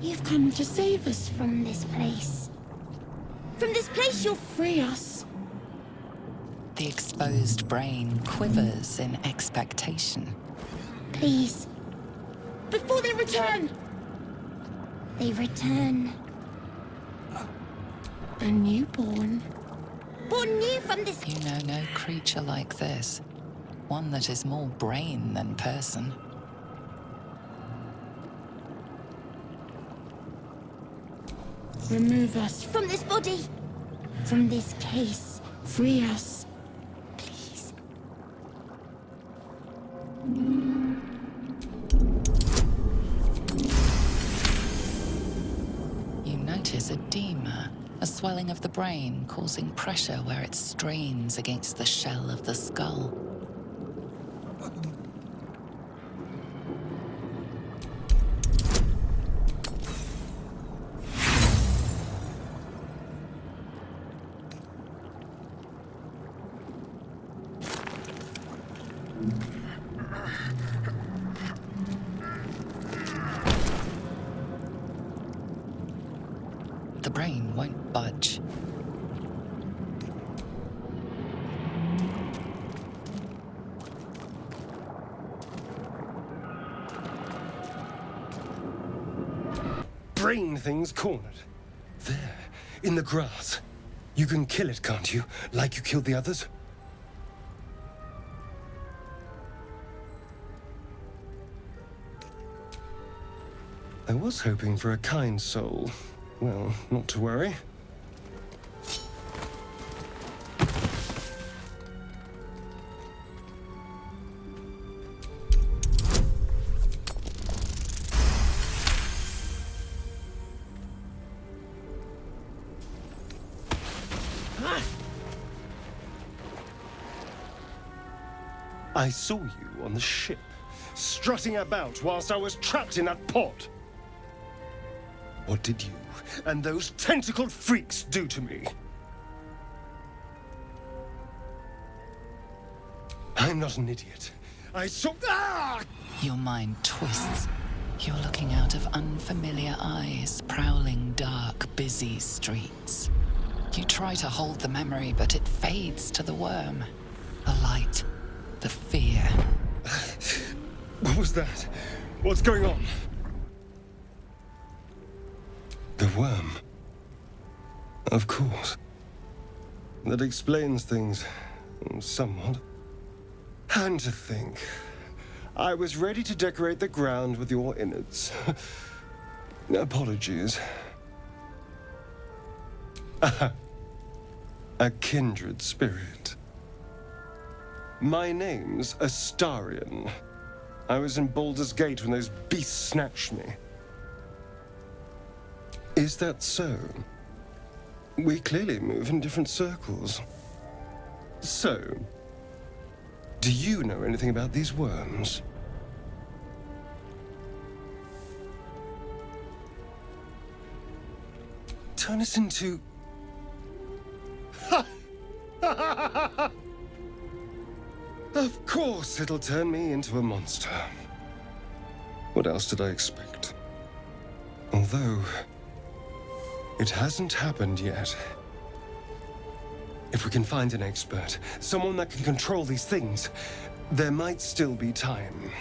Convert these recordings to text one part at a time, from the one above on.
You've come to save us from this place. From this place you'll free us. The exposed brain quivers in expectation. Please. Before they return! They return. A newborn. Born new from this... You know no creature like this. One that is more brain than person. Remove us from this body. From this case. Free us. Please. You notice edema, a swelling of the brain causing pressure where it strains against the shell of the skull. The brain won't budge. Brain thing's cornered. There, in the grass. You can kill it, can't you? Like you killed the others? I was hoping for a kind soul. Well, not to worry. I saw you on the ship, strutting about whilst I was trapped in that pod. What did you and those tentacled freaks do to me? I'm not an idiot. I saw... Ah! Your mind twists. You're looking out of unfamiliar eyes, prowling dark, busy streets. You try to hold the memory, but it fades to the worm. The light, the fear. What was that? What's going on? The worm. Of course. That explains things somewhat. And to think, I was ready to decorate the ground with your innards. Apologies. A kindred spirit. My name's Astarion. I was in Baldur's Gate when those beasts snatched me. Is that so? We clearly move in different circles. So, do you know anything about these worms? Turn us into... Of course it'll turn me into a monster. What else did I expect? Although, it hasn't happened yet. If we can find an expert, someone that can control these things, there might still be time.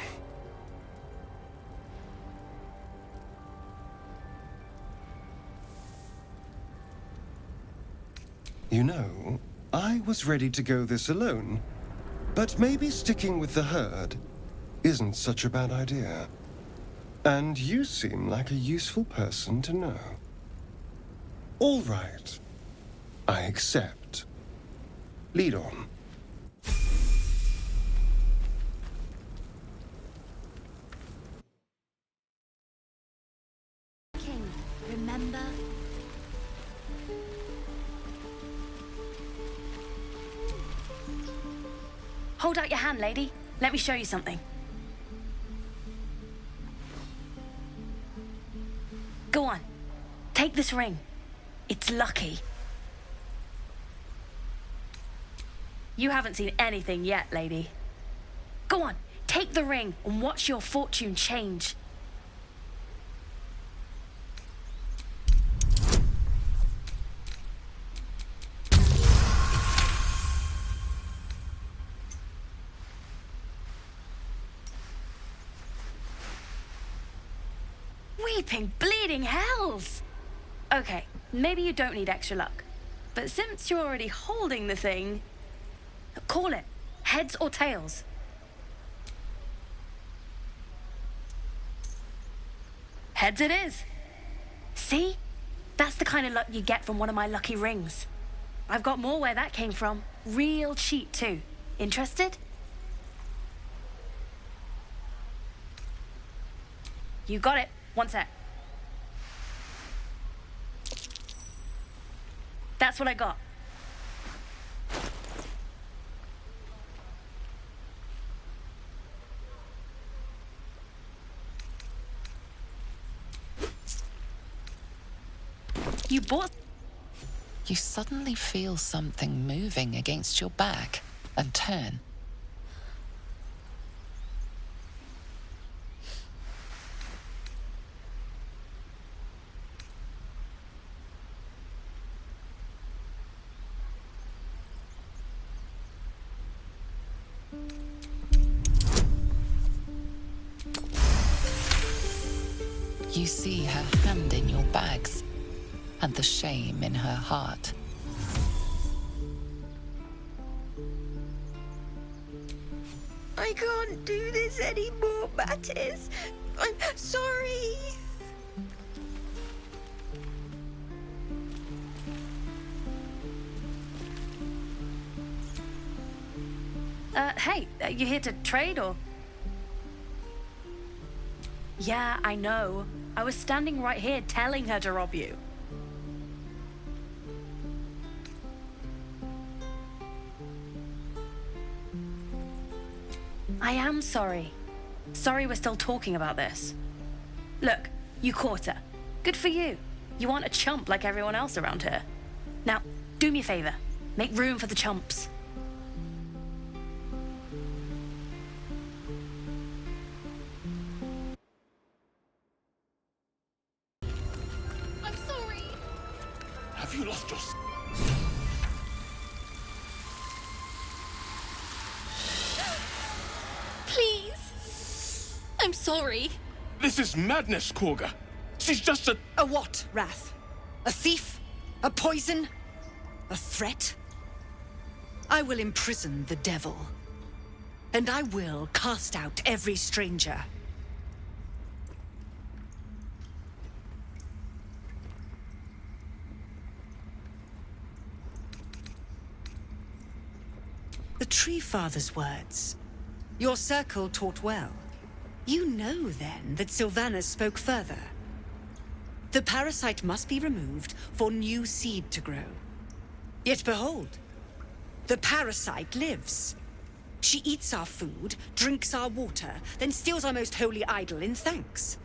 You know, I was ready to go this alone, but maybe sticking with the herd isn't such a bad idea. And you seem like a useful person to know. All right, I accept. Lead on. King, remember? Hold out your hand, lady. Let me show you something. Go on. Take this ring. It's lucky. You haven't seen anything yet, lady. Go on. Take the ring and watch your fortune change. Weeping, bleeding hells! Okay, maybe you don't need extra luck. But since you're already holding the thing, call it. Heads or tails? Heads it is. See? That's the kind of luck you get from one of my lucky rings. I've got more where that came from. Real cheap, too. Interested? You got it. One sec. That's what I got. You bought... You suddenly feel something moving against your back and turn. You see her hand in your bags and the shame in her heart. I can't do this anymore, Mattis. I'm sorry. Hey, you here to trade or? Yeah, I know. I was standing right here telling her to rob you. I am sorry. Sorry we're still talking about this. Look, you caught her. Good for you. You aren't a chump like everyone else around here. Now, do me a favor. Make room for the chumps. I'm sorry. Have you lost your... Please. I'm sorry. This is madness, Korga. She's just a... A what, Wrath? A thief? A poison? A threat? I will imprison the devil. And I will cast out every stranger. The Tree Father's words. Your circle taught well. You know, then, that Sylvanas spoke further. The parasite must be removed for new seed to grow. Yet behold, the parasite lives. She eats our food, drinks our water, then steals our most holy idol in thanks.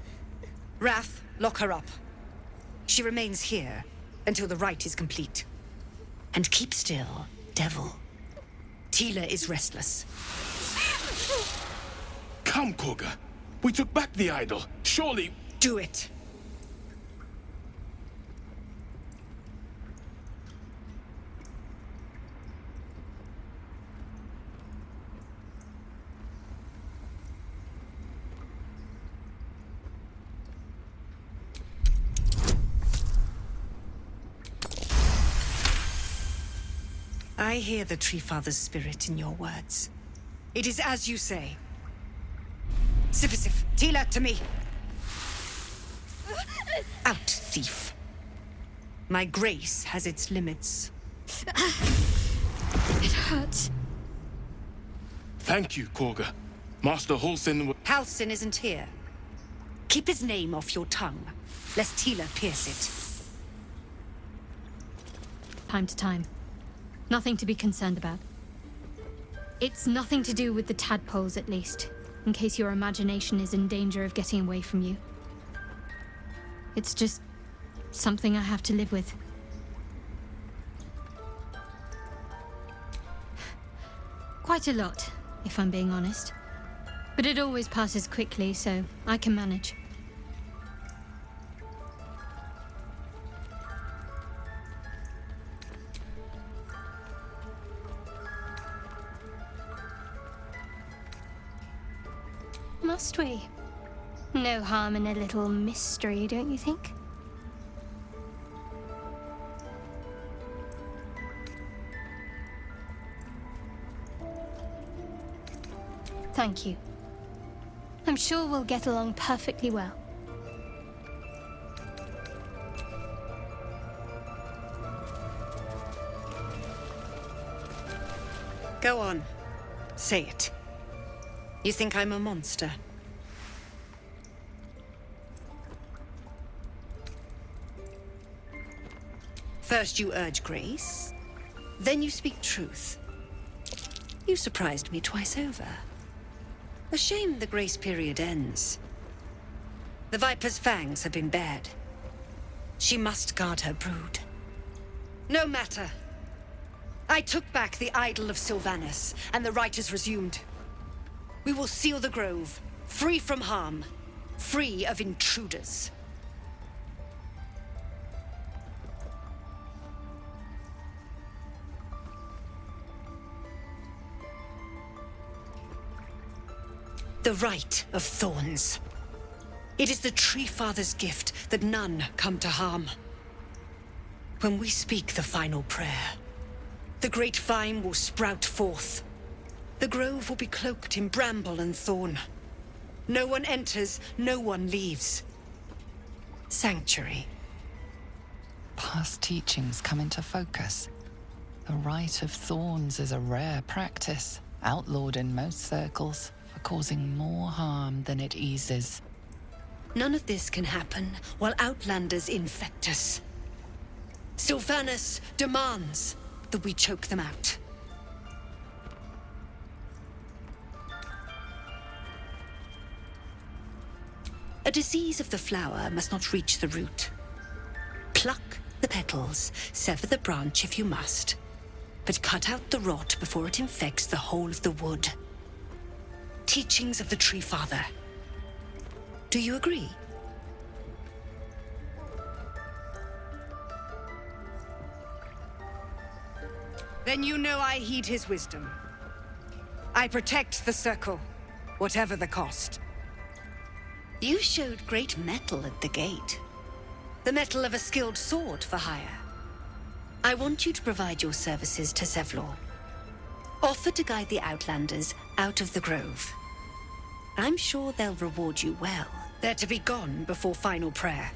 Wrath, lock her up. She remains here until the rite is complete. And keep still, devil. Tila is restless. Come, Korga. We took back the idol. Surely... Do it. I hear the Tree Father's spirit in your words. It is as you say. Sifisif, Tila, to me! Out, thief. My grace has its limits. It hurts. Thank you, Korga. Master Halsin... Halsin isn't here. Keep his name off your tongue, lest Tila pierce it. Time to time. Nothing to be concerned about. It's nothing to do with the tadpoles, at least, in case your imagination is in danger of getting away from you. It's just something I have to live with. Quite a lot, if I'm being honest. But it always passes quickly, so I can manage. Must we? No harm in a little mystery, don't you think? Thank you. I'm sure we'll get along perfectly well. Go on. Say it. You think I'm a monster? First you urge grace, then you speak truth. You surprised me twice over. A shame the grace period ends. The Viper's fangs have been bared. She must guard her brood. No matter. I took back the idol of Sylvanus, and the rite is resumed. We will seal the grove, free from harm, free of intruders. The Rite of Thorns. It is the Tree Father's gift that none come to harm. When we speak the final prayer, the great vine will sprout forth. The grove will be cloaked in bramble and thorn. No one enters, no one leaves. Sanctuary. Past teachings come into focus. The Rite of Thorns is a rare practice, outlawed in most circles, for causing more harm than it eases. None of this can happen while Outlanders infect us. Sylvanus demands that we choke them out. A disease of the flower must not reach the root. Pluck the petals, sever the branch if you must, but cut out the rot before it infects the whole of the wood. Teachings of the Tree Father. Do you agree? Then you know I heed his wisdom. I protect the circle, whatever the cost. You showed great mettle at the gate. The mettle of a skilled sword for hire. I want you to provide your services to Zevlor. Offer to guide the Outlanders out of the grove. I'm sure they'll reward you well. They're to be gone before final prayer.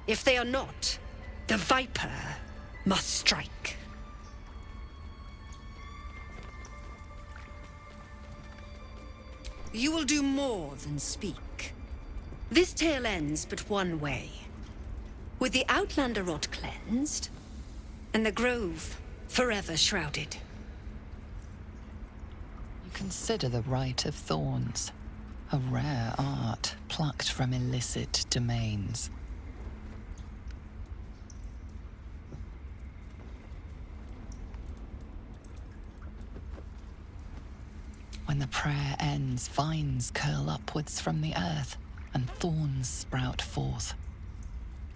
If they are not, the Viper must strike. You will do more than speak. This tale ends but one way. With the Outlander rot cleansed, and the grove forever shrouded. You consider the Rite of Thorns, a rare art plucked from illicit domains. When the prayer ends, vines curl upwards from the earth, and thorns sprout forth.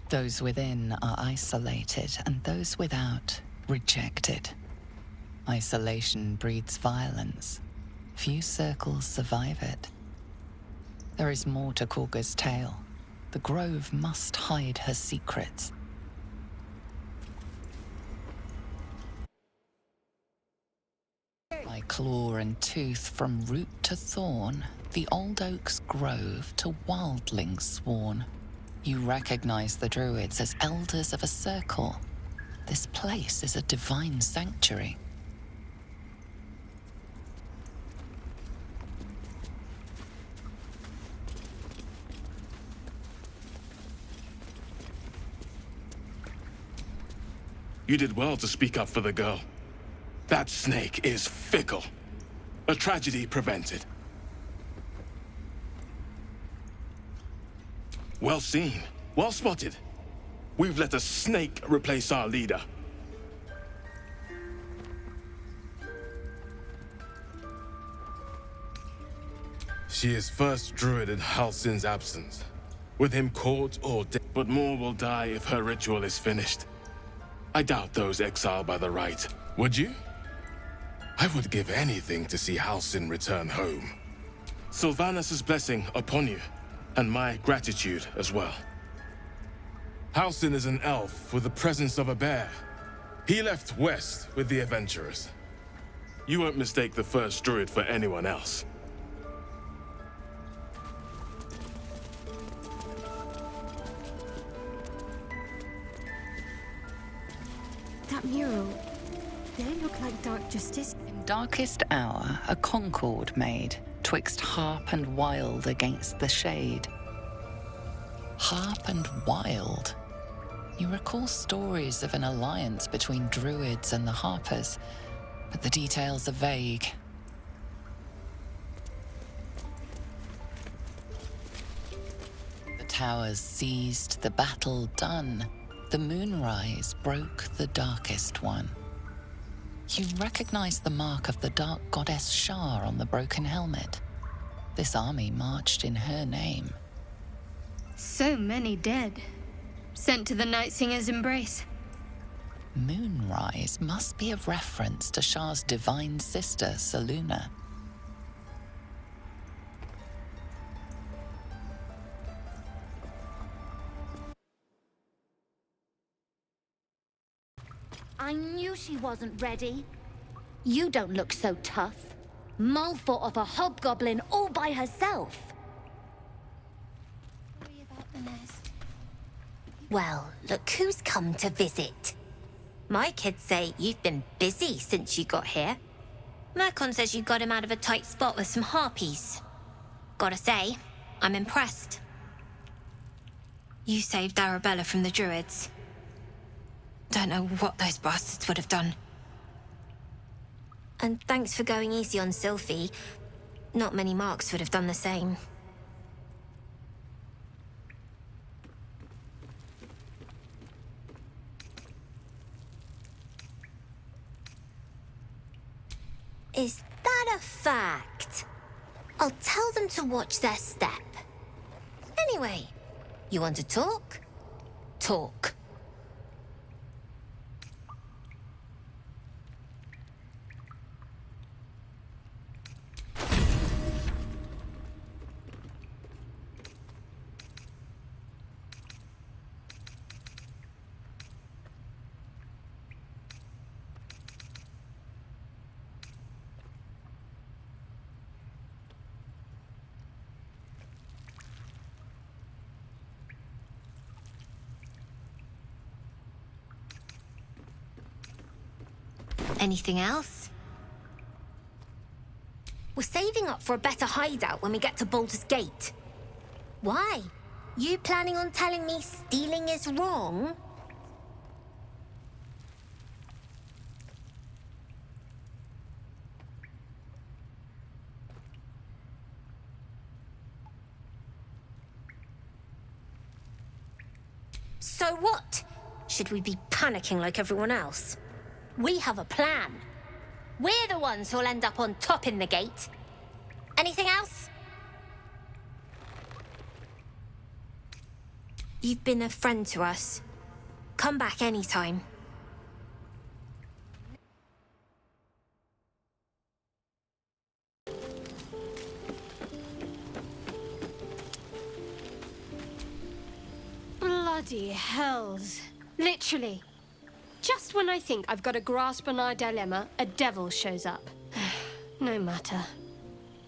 Those within are isolated, and those without rejected. Isolation breeds violence. Few circles survive it. There is more to Korga's tale. The grove must hide her secrets. By claw and tooth from root to thorn, the old oak's grove to wildlings sworn. You recognize the druids as elders of a circle. This place is a divine sanctuary. You did well to speak up for the girl. That snake is fickle. A tragedy prevented. Well seen. Well spotted. We've let a snake replace our leader. She is first druid in Halsin's absence. With him caught or dead. But more will die if her ritual is finished. I doubt those exiled by the rite. Would you? I would give anything to see Halsin return home. Sylvanus' blessing upon you. and my gratitude as well. Halsin is an elf with the presence of a bear. He left west with the adventurers. You won't mistake the first druid for anyone else. That mural, they look like Dark Justice. In darkest hour, a concord made, twixt harp and wild against the shade. Harp and wild. You recall stories of an alliance between druids and the harpers, but the details are vague. The towers seized, the battle done. The moonrise broke the darkest one. You recognize the mark of the dark goddess Shar on the broken helmet. This army marched in her name. So many dead. Sent to the Night Singer's embrace. Moonrise must be a reference to Shar's divine sister, Selûne. I knew she wasn't ready. You don't look so tough. Mull fought off a hobgoblin all by herself. Sorry about the nest. Well, look who's come to visit. My kids say you've been busy since you got here. Mercon says you got him out of a tight spot with some harpies. Gotta say, I'm impressed. You saved Arabella from the druids. Don't know what those bastards would have done. And thanks for going easy on Sylphie. Not many marks would have done the same. Is that a fact? I'll tell them to watch their step. Anyway, you want to talk? Talk. Anything else? We're saving up for a better hideout when we get to Baldur's Gate. Why? You planning on telling me stealing is wrong? So what? Should we be panicking like everyone else? We have a plan. We're the ones who'll end up on top in the gate. Anything else? You've been a friend to us. Come back anytime. Bloody hells. Literally. Just when I think I've got a grasp on our dilemma, a devil shows up. No matter.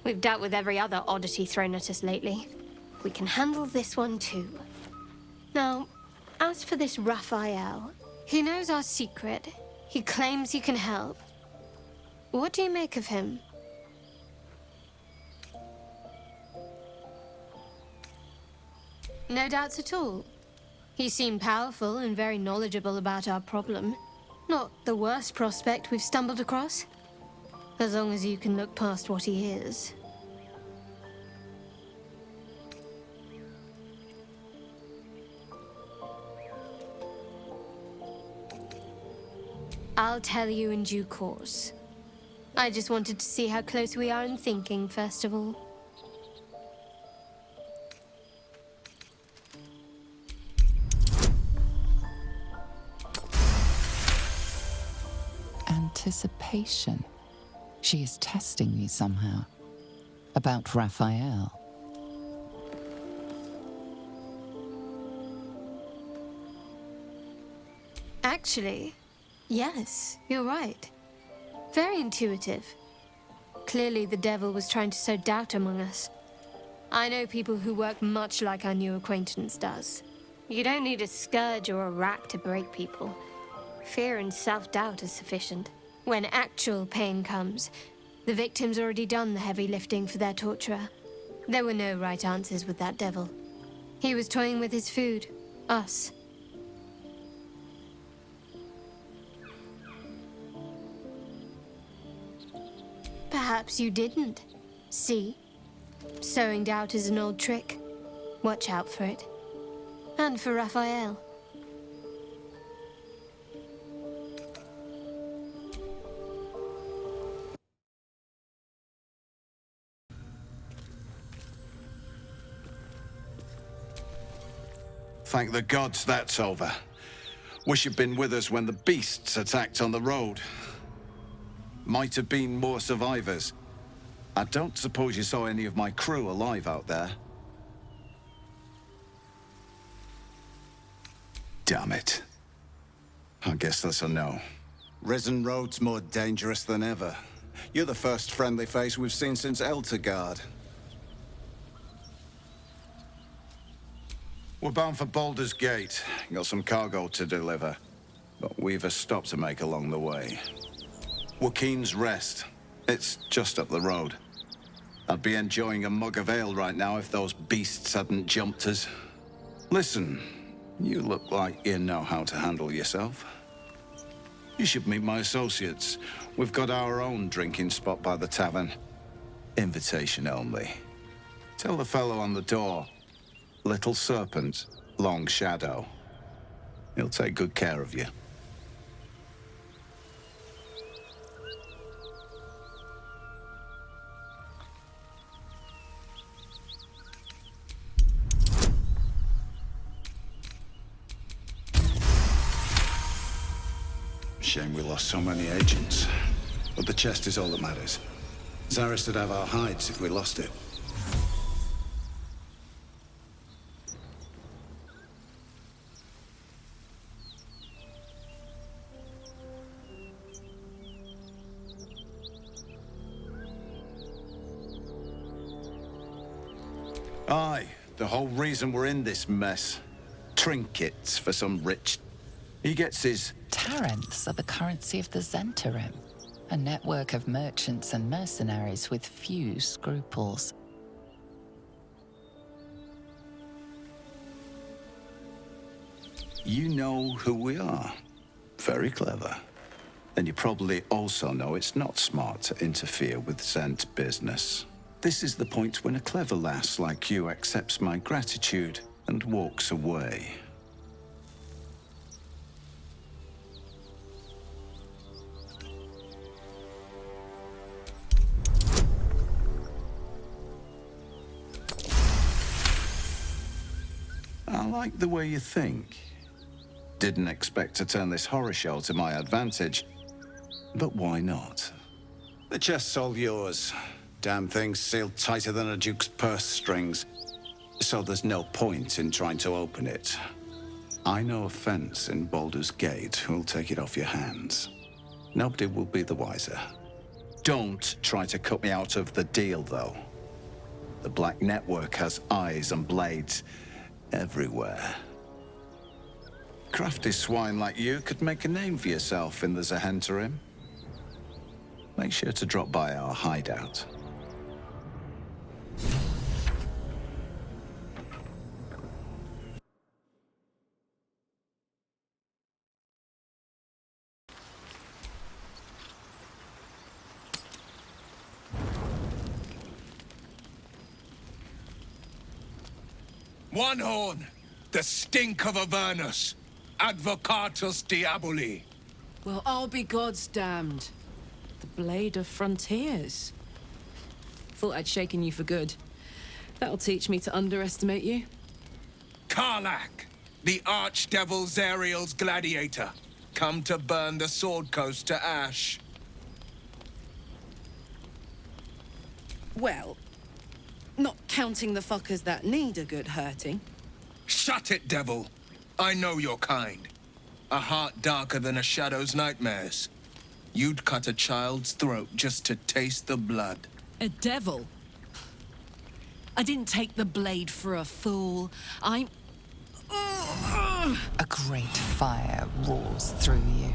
We've dealt with every other oddity thrown at us lately. We can handle this one too. Now, as for this Raphael, he knows our secret. He claims he can help. What do you make of him? No doubts at all. He seemed powerful and very knowledgeable about our problem. Not the worst prospect we've stumbled across. As long as you can look past what he is. I'll tell you in due course. I just wanted to see how close we are in thinking, first of all. Anticipation. She is testing me somehow. About Raphael. Actually, yes, you're right. Very intuitive. Clearly the devil was trying to sow doubt among us. I know people who work much like our new acquaintance does. You don't need a scourge or a rack to break people. Fear and self-doubt are sufficient. When actual pain comes, the victim's already done the heavy lifting for their torturer. There were no right answers with that devil. He was toying with his food, us. Perhaps you didn't. See? Sowing doubt is an old trick. Watch out for it. And for Raphael. Thank the gods that's over. Wish you'd been with us when the beasts attacked on the road. Might have been more survivors. I don't suppose you saw any of my crew alive out there. Damn it. I guess that's a no. Risen Road's more dangerous than ever. You're the first friendly face we've seen since Eltergard. We're bound for Baldur's Gate. Got some cargo to deliver. But we've a stop to make along the way. Joaquin's Rest. It's just up the road. I'd be enjoying a mug of ale right now if those beasts hadn't jumped us. Listen, you look like you know how to handle yourself. You should meet my associates. We've got our own drinking spot by the tavern. Invitation only. Tell the fellow on the door. Little Serpent, Long Shadow. He'll take good care of you. Shame we lost so many agents. But the chest is all that matters. Zaris would have our hides if we lost it. Aye, the whole reason we're in this mess. Trinkets for some rich... He gets his... Taranths are the currency of the Zentarim, a network of merchants and mercenaries with few scruples. You know who we are. Very clever. And you probably also know it's not smart to interfere with Zent business. This is the point when a clever lass like you accepts my gratitude and walks away. I like the way you think. Didn't expect to turn this horror show to my advantage, but why not? The chest's all yours. Damn thing's sealed tighter than a duke's purse strings, so there's no point in trying to open it. I know a fence in Baldur's Gate who'll take it off your hands. Nobody will be the wiser. Don't try to cut me out of the deal, though. The Black Network has eyes and blades everywhere. Crafty swine like you could make a name for yourself in the Zahentarim. Make sure to drop by our hideout. One horn, the stink of Avernus, Advocatus Diaboli. Well, I'll be God's damned. The Blade of Frontiers. Thought I'd shaken you for good. That'll teach me to underestimate you. Karlach, the Archdevil Zariel's gladiator, come to burn the Sword Coast to ash. Well, not counting the fuckers that need a good hurting. Shut it, devil. I know your kind. A heart darker than a shadow's nightmares. You'd cut a child's throat just to taste the blood. A devil? I didn't take the blade for a fool. I'm... A great fire roars through you.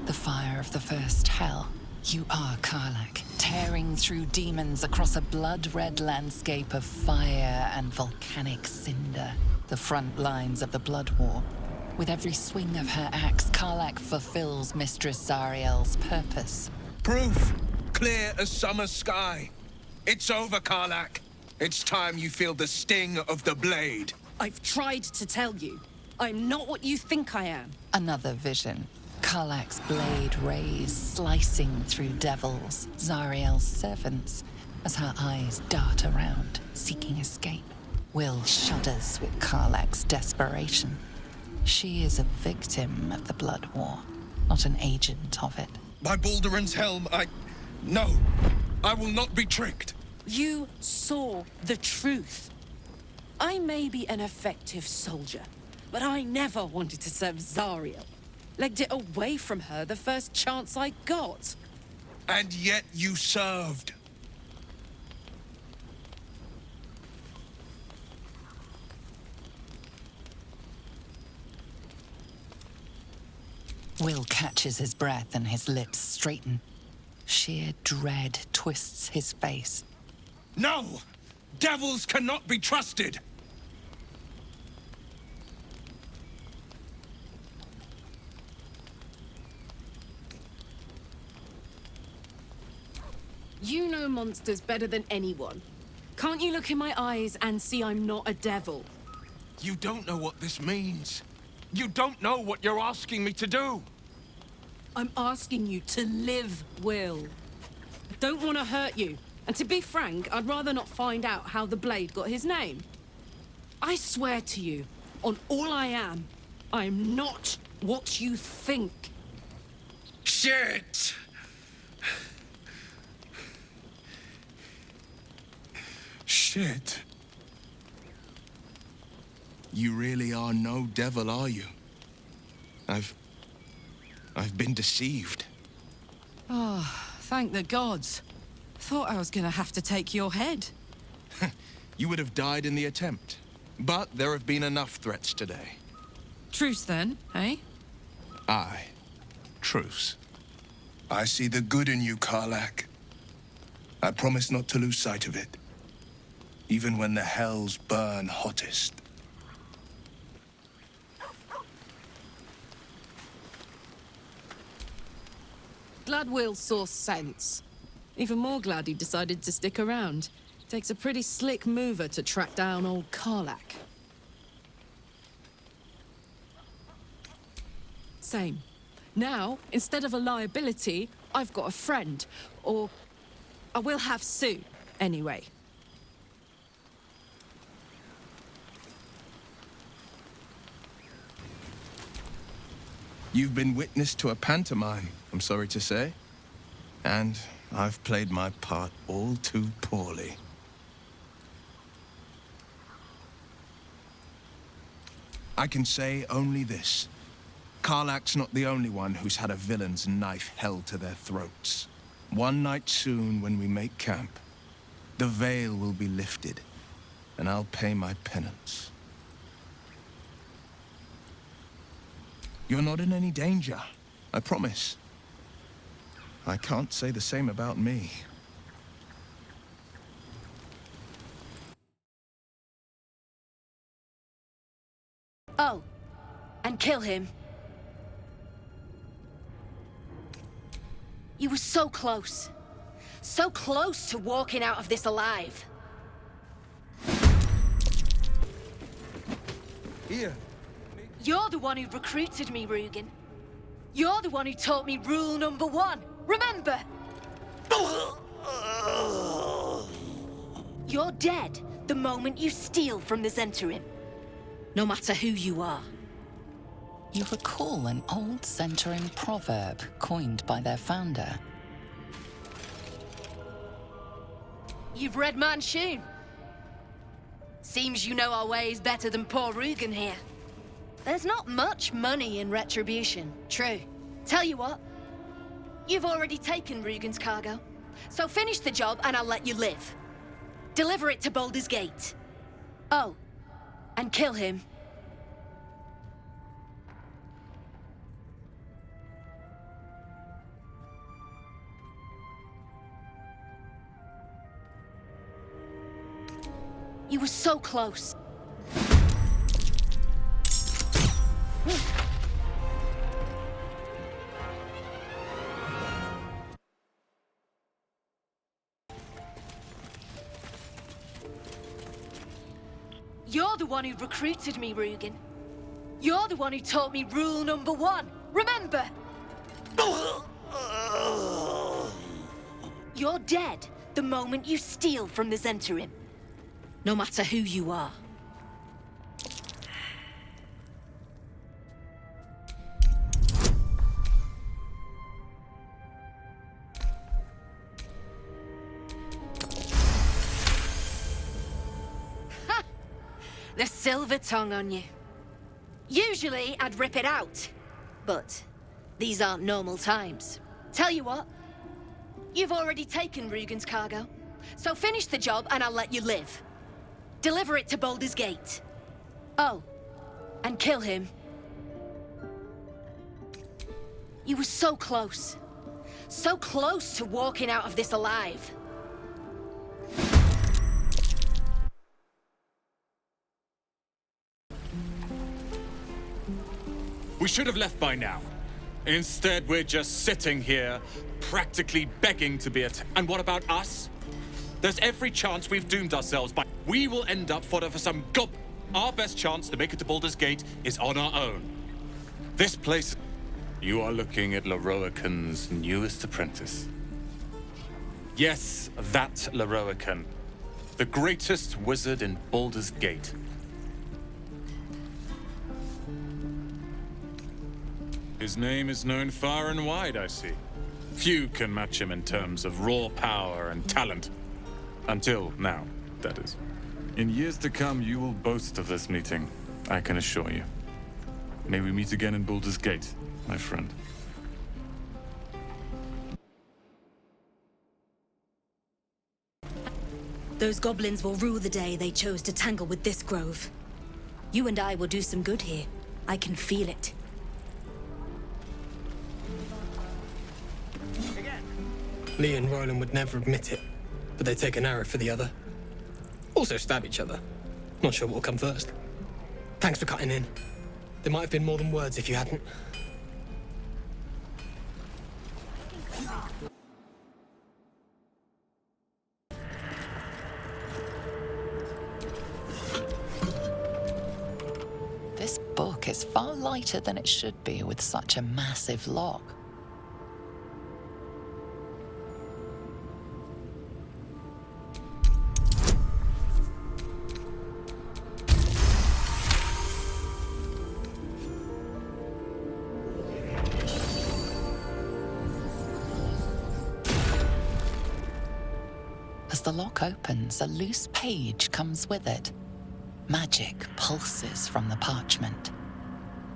The fire of the first hell. You are Karlach, tearing through demons across a blood-red landscape of fire and volcanic cinder. The front lines of the Blood War. With every swing of her axe, Karlach fulfills Mistress Zariel's purpose. Proof! Clear as summer sky. It's over, Karlach. It's time you feel the sting of the blade. I've tried to tell you. I'm not what you think I am. Another vision. Karlach's blade rays slicing through devils, Zariel's servants, as her eyes dart around, seeking escape. Will shudders with Karlach's desperation. She is a victim of the Blood War, not an agent of it. By Balduran's helm, No! I will not be tricked! You saw the truth. I may be an effective soldier, but I never wanted to serve Zariel. Legged it away from her the first chance I got. And yet you served. Will catches his breath and his lips straighten. Sheer dread twists his face. No! Devils cannot be trusted! You know monsters better than anyone. Can't you look in my eyes and see I'm not a devil? You don't know what this means. You don't know what you're asking me to do. I'm asking you to live, Will. I don't want to hurt you. And to be frank, I'd rather not find out how the blade got his name. I swear to you, on all I am not what you think. Shit! Shit. You really are no devil, are you? I've been deceived. Oh, thank the gods. Thought I was gonna have to take your head. You would have died in the attempt. But there have been enough threats today. Truce then, eh? Aye. Truce. I see the good in you, Karlach. I promise not to lose sight of it. Even when the hells burn hottest. Glad Will saw sense. Even more glad he decided to stick around. Takes a pretty slick mover to track down old Karlach. Same. Now, instead of a liability, I've got a friend. Or I will have soon, anyway. You've been witness to a pantomime, I'm sorry to say. And I've played my part all too poorly. I can say only this. Karlach's not the only one who's had a villain's knife held to their throats. One night soon, when we make camp, the veil will be lifted, and I'll pay my penance. You're not in any danger, I promise. I can't say the same about me. Oh, and kill him. You were so close. So close to walking out of this alive. Here. You're the one who recruited me, Rugen. You're the one who taught me rule number 1. Remember? You're dead the moment you steal from the Zhentarim. No matter who you are. You recall an old Zhentarim proverb coined by their founder. You've read Manchun. Seems you know our ways better than poor Rugen here. There's not much money in retribution, true. Tell you what, you've already taken Rugen's cargo, so finish the job and I'll let you live. Deliver it to Baldur's Gate. Oh, and kill him. You were so close. You're the one who recruited me, Rugen. You're the one who taught me rule number 1. Remember? You're dead the moment you steal from the Zhentarim. No matter who you are. Ha! The silver tongue on you. Usually, I'd rip it out. But these aren't normal times. Tell you what, you've already taken Rugen's cargo, so finish the job and I'll let you live. Deliver it to Baldur's Gate. Oh, and kill him. You were so close. So close to walking out of this alive. We should have left by now. Instead, we're just sitting here, practically begging to be attacked. And what about us? There's every chance we've doomed ourselves by... We will end up fodder for some gob... Our best chance to make it to Baldur's Gate is on our own. This place... You are looking at Leroican's newest apprentice. Yes, that Leroican. The greatest wizard in Baldur's Gate. His name is known far and wide, I see. Few can match him in terms of raw power and talent. Until now, that is. In years to come, you will boast of this meeting, I can assure you. May we meet again in Baldur's Gate, my friend. Those goblins will rue the day they chose to tangle with this grove. You and I will do some good here. I can feel it. Lee and Roland would never admit it, but they take an arrow for the other. Also stab each other. Not sure what will come first. Thanks for cutting in. There might have been more than words if you hadn't. This book is far lighter than it should be with such a massive lock. As the lock opens, a loose page comes with it. Magic pulses from the parchment.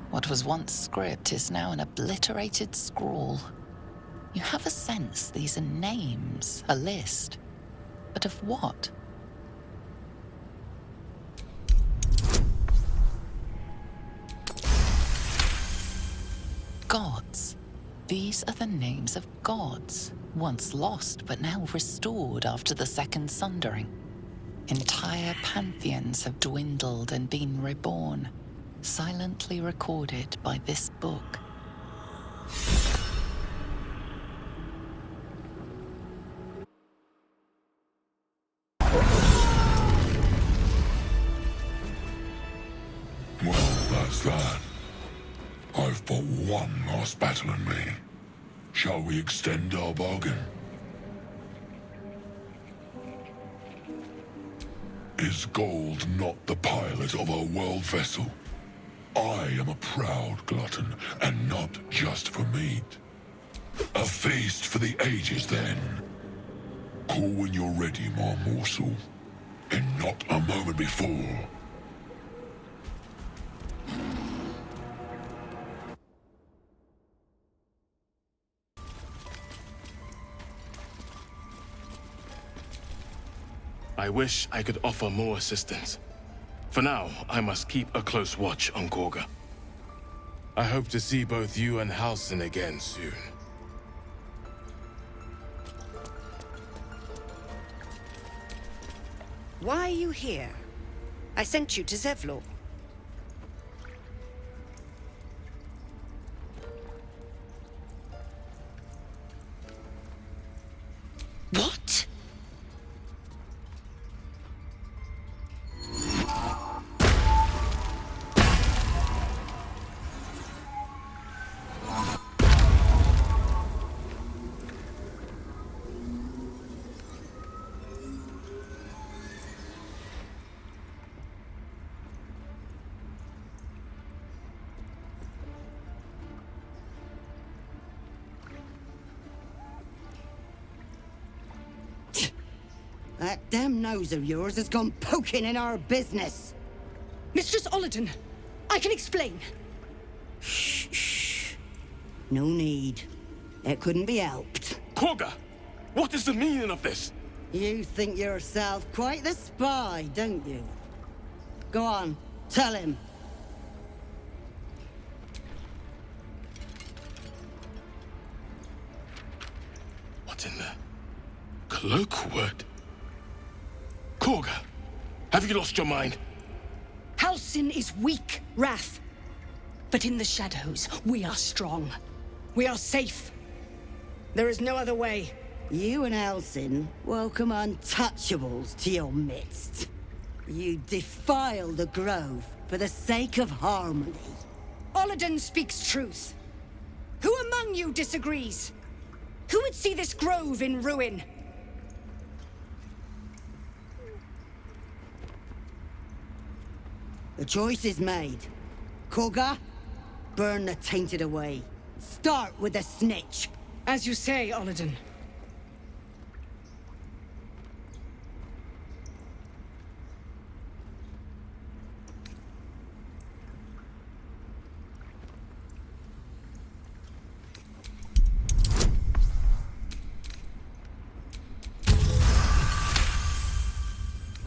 What was once script is now an obliterated scrawl. You have a sense these are names, a list. But of what? Gods. These are the names of gods, once lost but now restored after the Second Sundering. Entire pantheons have dwindled and been reborn, silently recorded by this book. Well, that's that. I've got one last battle in me. Shall we extend our bargain? Is gold not the pilot of our world vessel? I am a proud glutton, and not just for meat. A feast for the ages, then. Call when you're ready, my morsel, and not a moment before. I wish I could offer more assistance. For now, I must keep a close watch on Gorga. I hope to see both you and Halsin again soon. Why are you here? I sent you to Zevlor. What? That damn nose of yours has gone poking in our business. Mistress Olladin, I can explain. Shh. No need. It couldn't be helped. Gorga! What is the meaning of this? You think yourself quite the spy, don't you? Go on, tell him. What in the cloakwood? Gorga, have you lost your mind? Halsin is weak, Wrath. But in the shadows, we are strong. We are safe. There is no other way. You and Halsin welcome untouchables to your midst. You defile the grove for the sake of harmony. Olladin speaks truth. Who among you disagrees? Who would see this grove in ruin? The choice is made. Gorga, burn the tainted away. Start with the snitch. As you say, Olladin.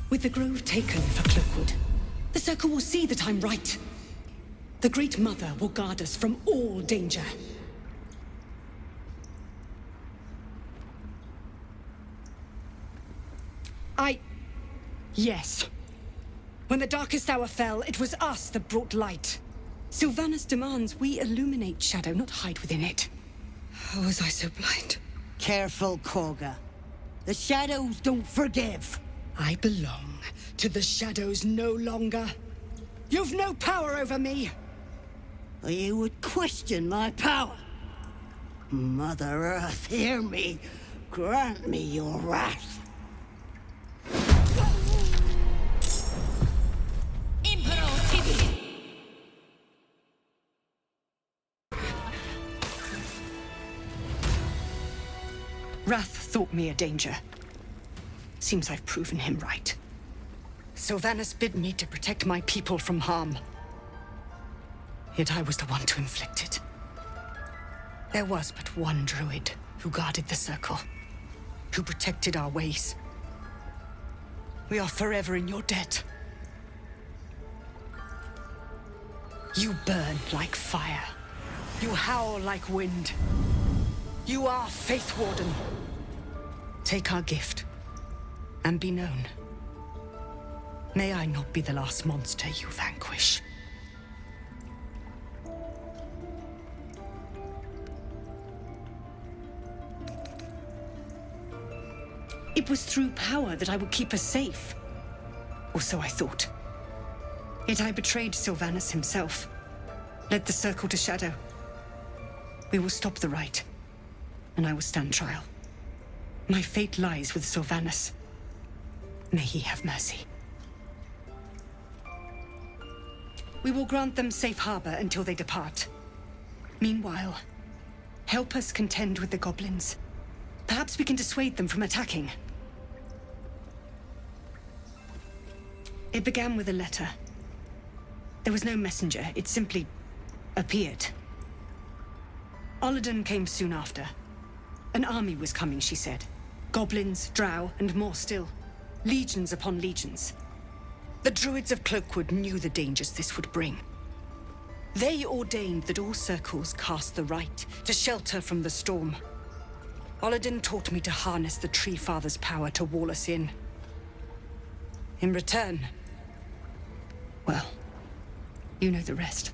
With the grove taken for Cloakwood, the Circle will see that I'm right. The Great Mother will guard us from all danger. Yes. When the darkest hour fell, it was us that brought light. Sylvanas demands we illuminate shadow, not hide within it. How was I so blind? Careful, Gorga. The shadows don't forgive. I belong to the shadows no longer. You've no power over me. You would question my power. Mother Earth, hear me. Grant me your wrath. Wrath thought me a danger. Seems I've proven him right. Sylvanas bid me to protect my people from harm. Yet I was the one to inflict it. There was but one druid who guarded the Circle, who protected our ways. We are forever in your debt. You burn like fire. You howl like wind. You are Faith Warden. Take our gift, and be known. May I not be the last monster you vanquish. It was through power that I would keep us safe. Or so I thought. Yet I betrayed Sylvanas himself, led the Circle to shadow. We will stop the rite, and I will stand trial. My fate lies with Sylvanas. May he have mercy. We will grant them safe harbor until they depart. Meanwhile, help us contend with the goblins. Perhaps we can dissuade them from attacking. It began with a letter. There was no messenger, it simply appeared. Olladin came soon after. An army was coming, she said. Goblins, drow, and more still. Legions upon legions. The Druids of Cloakwood knew the dangers this would bring. They ordained that all circles cast the rite to shelter from the storm. Oladin taught me to harness the Tree Father's power to wall us in. In return, well, you know the rest.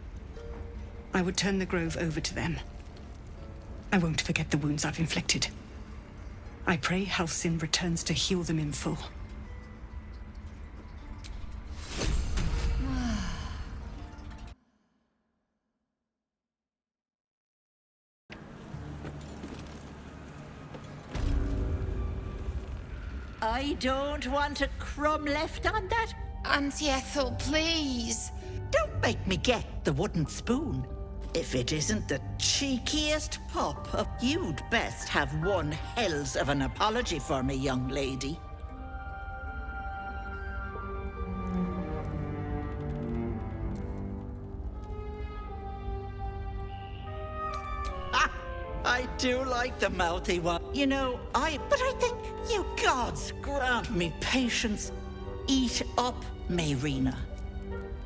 I would turn the grove over to them. I won't forget the wounds I've inflicted. I pray Halcyon returns to heal them in full. I don't want a crumb left on that. Auntie Ethel, please. Don't make me get the wooden spoon. If it isn't the cheekiest pup, you'd best have one hells of an apology for me, young lady. I do like the mouthy one. You know, but I think you gods grant me patience. Eat up, Mayrina.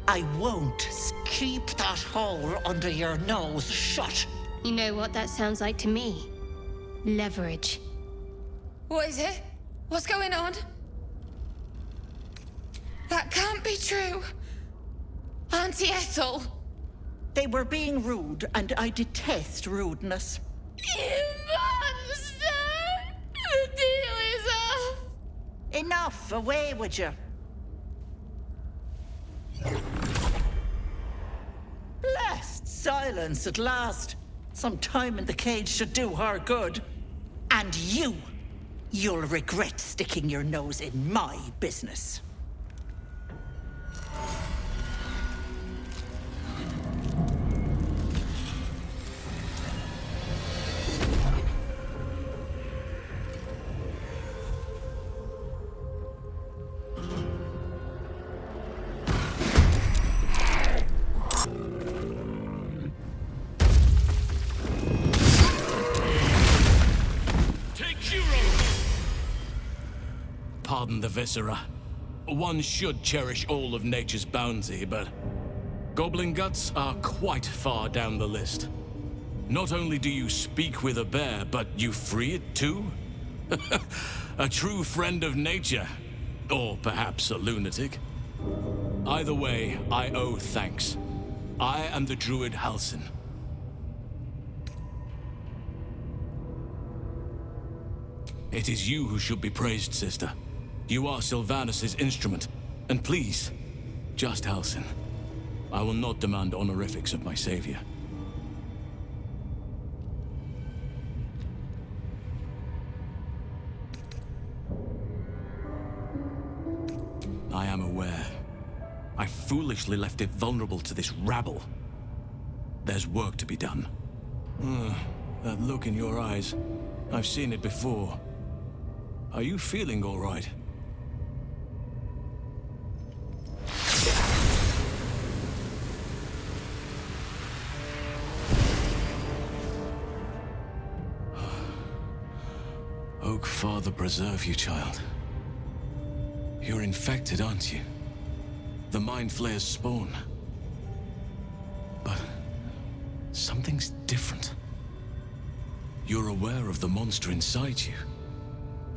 I won't keep that hole under your nose shut. You know what that sounds like to me? Leverage. What is it? What's going on? That can't be true. Auntie Ethel. They were being rude, and I detest rudeness. You monster! The deal is off! Enough! Away with you! Blessed silence at last. Some time in the cage should do her good. And you'll regret sticking your nose in my business. Pardon the viscera. One should cherish all of nature's bounty, but goblin guts are quite far down the list. Not only do you speak with a bear, but you free it too? A true friend of nature. Or perhaps a lunatic. Either way, I owe thanks. I am the druid Halcyon. It is you who should be praised, sister. You are Sylvanus' instrument. And please, just Halcyon. I will not demand honorifics of my savior. I am aware. I foolishly left it vulnerable to this rabble. There's work to be done. That look in your eyes. I've seen it before. Are you feeling all right? Oak Father preserve you, child. You're infected, aren't you? The Mind Flayer's spawn. But something's different. You're aware of the monster inside you.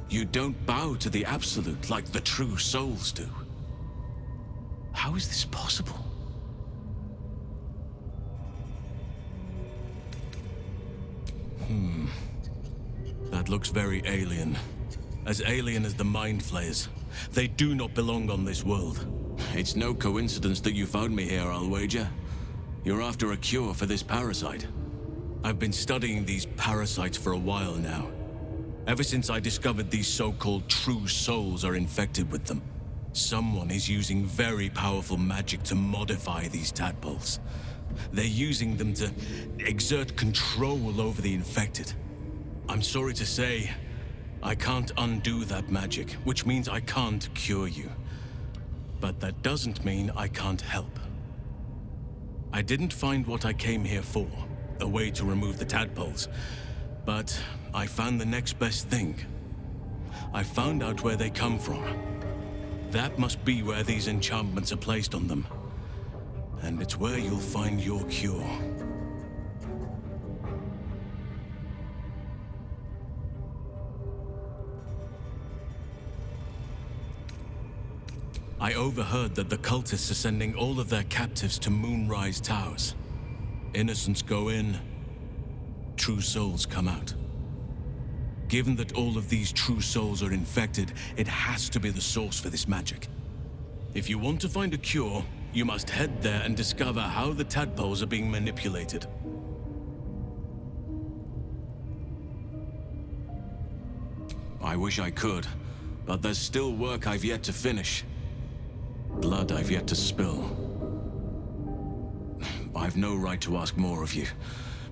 You don't bow to the Absolute like the true souls do. How is this possible? That looks very alien. As alien as the Mind Flayers. They do not belong on this world. It's no coincidence that you found me here, I'll wager. You're after a cure for this parasite. I've been studying these parasites for a while now. Ever since I discovered these so-called true souls are infected with them. Someone is using very powerful magic to modify these tadpoles. They're using them to exert control over the infected. I'm sorry to say, I can't undo that magic, which means I can't cure you. But that doesn't mean I can't help. I didn't find what I came here for, a way to remove the tadpoles, but I found the next best thing. I found out where they come from. That must be where these enchantments are placed on them. And it's where you'll find your cure. I overheard that the cultists are sending all of their captives to Moonrise Towers. Innocents go in, true souls come out. Given that all of these true souls are infected, it has to be the source for this magic. If you want to find a cure, you must head there and discover how the tadpoles are being manipulated. I wish I could, but there's still work I've yet to finish. Blood I've yet to spill. I've no right to ask more of you,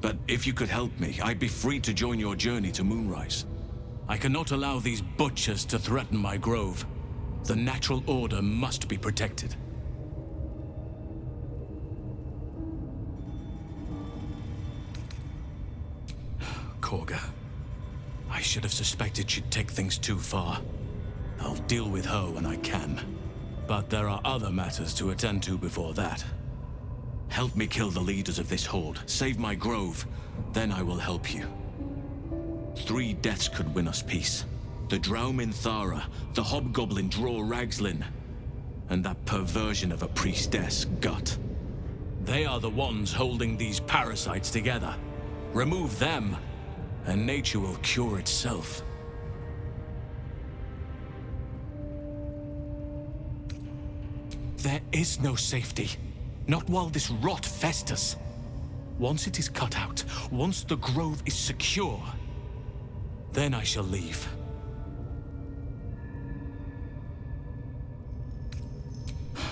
but if you could help me, I'd be free to join your journey to Moonrise. I cannot allow these butchers to threaten my grove. The natural order must be protected. Korga. I should have suspected she'd take things too far. I'll deal with her when I can. But there are other matters to attend to before that. Help me kill the leaders of this horde, save my grove, then I will help you. 3 deaths could win us peace. The Drow Minthara, the Hobgoblin Draw Ragslin, and that perversion of a priestess, Gut. They are the ones holding these parasites together. Remove them, and nature will cure itself. There is no safety. Not while this rot festers. Once it is cut out, once the grove is secure, then I shall leave.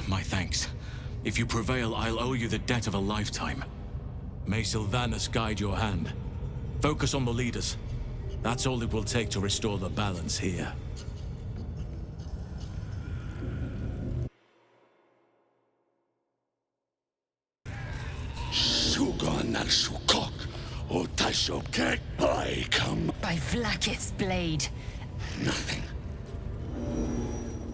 My thanks. If you prevail, I'll owe you the debt of a lifetime. May Sylvanas guide your hand. Focus on the leaders. That's all it will take to restore the balance here. I come. By Vlaakith's blade. Nothing.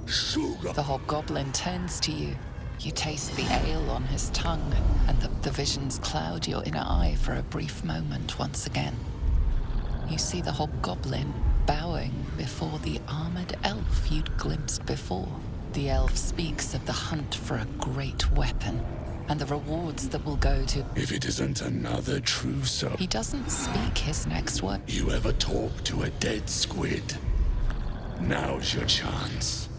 The hobgoblin turns to you. You taste the ale on his tongue, and the visions cloud your inner eye for a brief moment once again. You see the hobgoblin bowing before the armored elf you'd glimpsed before. The elf speaks of the hunt for a great weapon, and the rewards that will go to... If it isn't another true soul. He doesn't speak his next word. You ever talk to a dead squid? Now's your chance.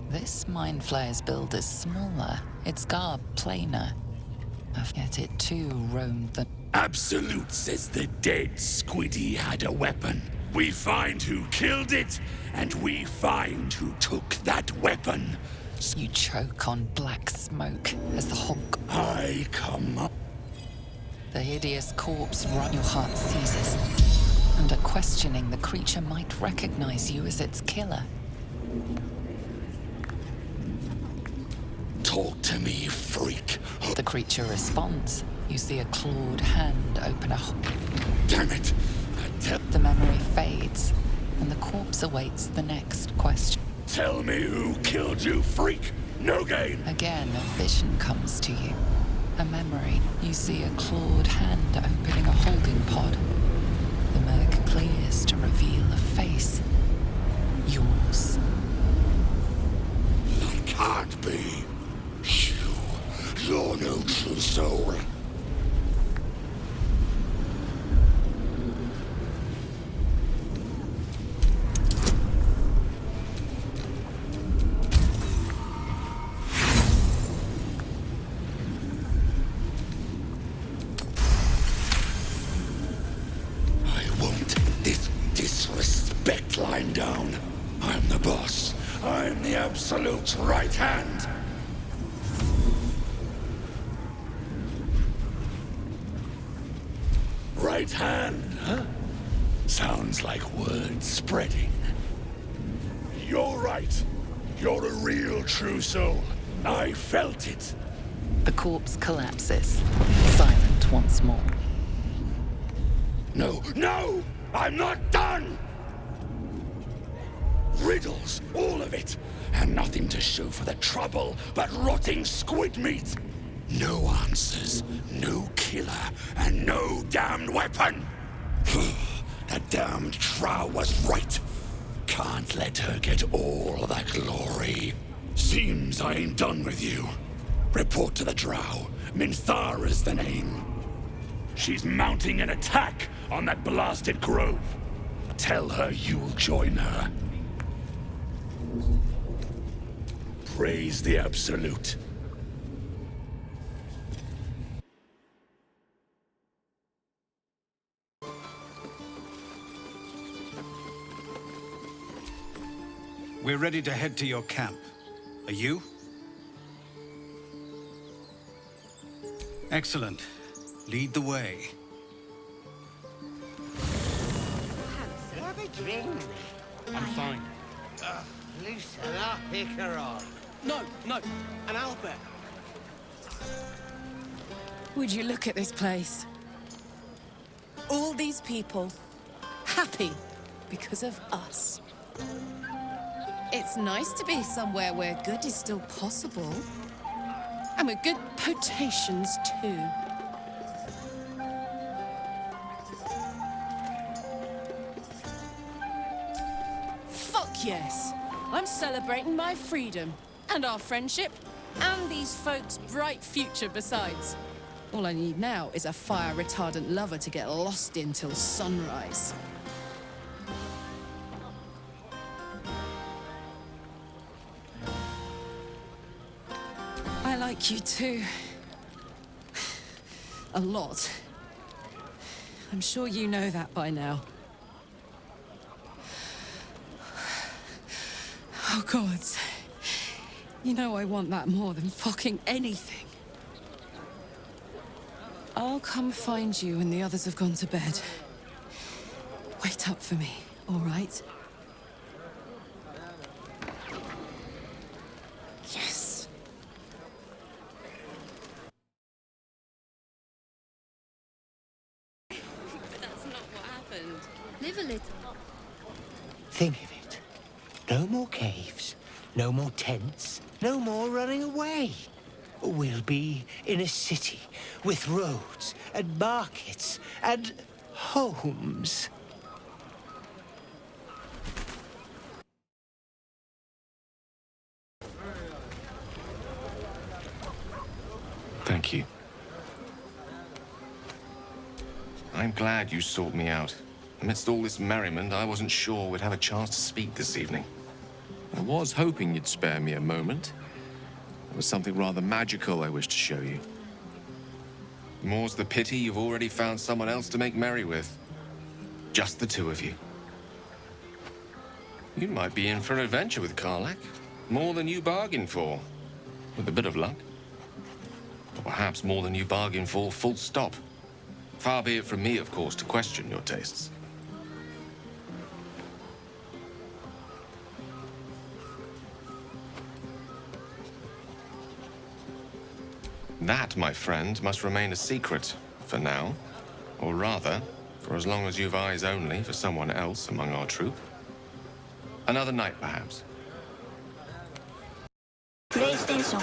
This Mind Flayer's build is smaller, its garb plainer. Yet it too roamed the... Absolute says the dead squiddy had a weapon. We find who killed it, and we find who took that weapon. You choke on black smoke as the hog... I come up. The hideous corpse run your heart seizes. Under questioning, the creature might recognize you as its killer. Talk to me, freak. The creature responds. You see a clawed hand open a hole. Damn it! The memory fades, and the corpse awaits the next question. Tell me who killed you, freak! No game! Again, a vision comes to you. A memory. You see a clawed hand opening a holding pod. The murk clears to reveal a face. Yours. That can't be. You're no true soul. Disrespect lying down. I'm the boss. I'm the absolute right hand. Right hand, huh? Sounds like word spreading. You're right. You're a real true soul. I felt it. The corpse collapses, silent once more. No, no! I'm not done! Riddles, all of it. And nothing to show for the trouble but rotting squid meat. No answers, no killer, and no damned weapon. The damned Trow was right. Can't let her get all the glory. Seems I ain't done with you. Report to the Drow. Minthara's the name. She's mounting an attack on that blasted grove. Tell her you'll join her. Praise the Absolute. We're ready to head to your camp. Are you? Excellent. Lead the way. Have a drink. I'm fine. Loosen up, Icaron. No, an owlbear. Would you look at this place? All these people, happy because of us. It's nice to be somewhere where good is still possible. And with good potations, too. Fuck yes! I'm celebrating my freedom, and our friendship, and these folks' bright future besides. All I need now is a fire-retardant lover to get lost in till sunrise. I like you too. A lot. I'm sure you know that by now. Oh, gods. You know I want that more than fucking anything. I'll come find you when the others have gone to bed. Wait up for me, all right? Yes. But that's not what happened. Live a little. Think of it. No more caves, no more tents, no more running away. We'll be in a city with roads and markets and homes. Thank you. I'm glad you sought me out. Amidst all this merriment, I wasn't sure we'd have a chance to speak this evening. I was hoping you'd spare me a moment. There was something rather magical I wished to show you. More's the pity you've already found someone else to make merry with. Just the two of you. You might be in for an adventure with Karlach. More than you bargained for. With a bit of luck. Or perhaps more than you bargained for, full stop. Far be it from me, of course, to question your tastes. That, my friend, must remain a secret, for now. Or rather, for as long as you've eyes only for someone else among our troop. Another night, perhaps. PlayStation